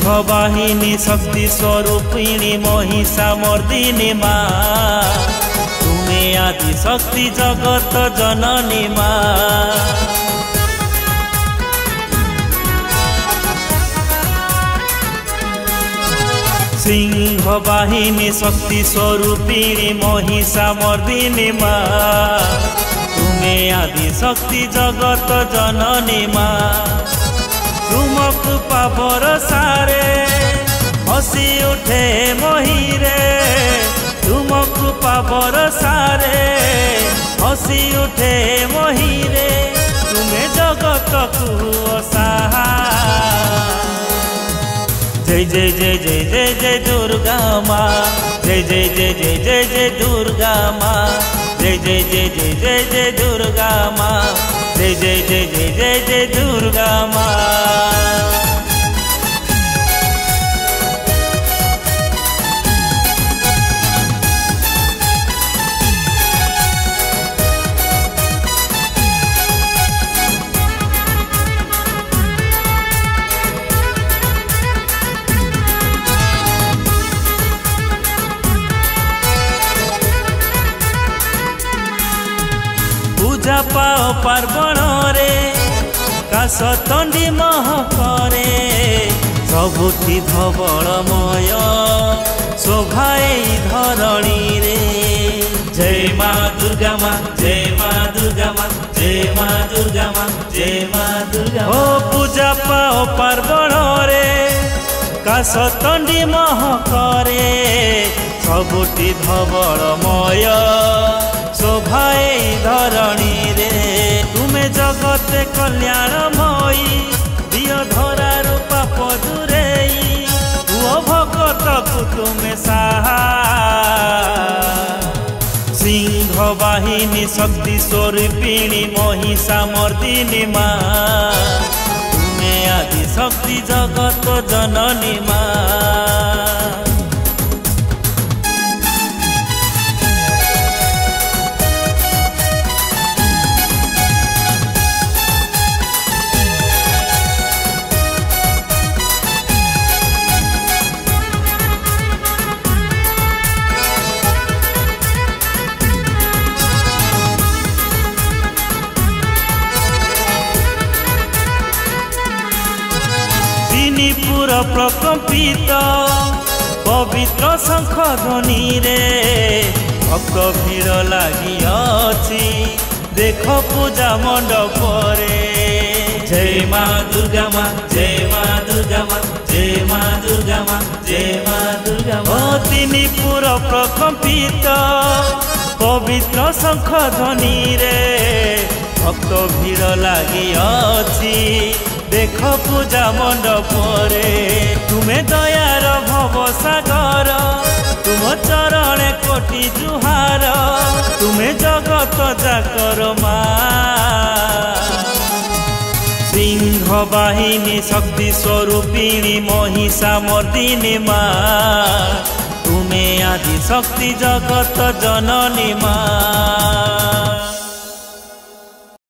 बाहिनी शक्ति स्वरूपिणी महिषा मर्दिनी माँ, तुम्हें आदि शक्ति जगत जननी माँ। सिंह बाहिनी शक्ति स्वरूपिणी महिषा मर्दिनी माँ, तुम्हें आदि शक्ति जगत जननी माँ। तुमक पावर सारे हसी उठे महिरे, तुमक पावर सारे हसी उठे महिरे, तुम्हें जगत को सहा। जय जय जय जय जय जय दुर्गा माँ, जय जय जय जय जय जय दुर्गा माँ, जय जय जय जय जय जय दुर्गा माँ, जय जय जय जय जय जय दुर्गा माँ। पूजा पाओ पार्वण रे काश तंडी महकरे, सबुठी धवलमय शोभाए धरणी रे। जय माँ दुर्गा माँ, जय माँ दुर्गा माँ, जय माँ दुर्गा माँ, जय माँ दुर्गा माँ। ओ पूजा पाओ पार्वण रे काश तंडी महकरे, सबुठी धवलमय शोभाए धरणी रे। तुम्हें जगत कल्याणमयी, दियो धरार पाप दूरेई, पुओ भगत को तुम्हें साहा। सिंह बाहिनी शक्ति स्वरूपिणी महिषा मर्दिनी माँ, तुम्हें आदि शक्ति जगत जननी माँ। पुर प्रकम्पित पवित्र शंख ध्वनि रे, भक्त भीड़ लगी अछि देख पूजा मंडप रे। जय माँ दुर्गा माँ, जय माँ दुर्गा माँ, जय माँ दुर्गा माँ, जय माँ दुर्गा माँ। तिनी पुर प्रकम्पित पवित्र शंख ध्वनि रे, भक्त भीड़ लगी अछि देख पूजा मंडप रे। तुम्हें दयार भव सागर, तुम चरण कोटि जुहार, तुम्हें जगत जाकर माँ। सिंह बाहिनी शक्ति स्वरूपिणी महिषा मर्दिनी माँ, तुम्हें आदि शक्ति जगत जननी माँ।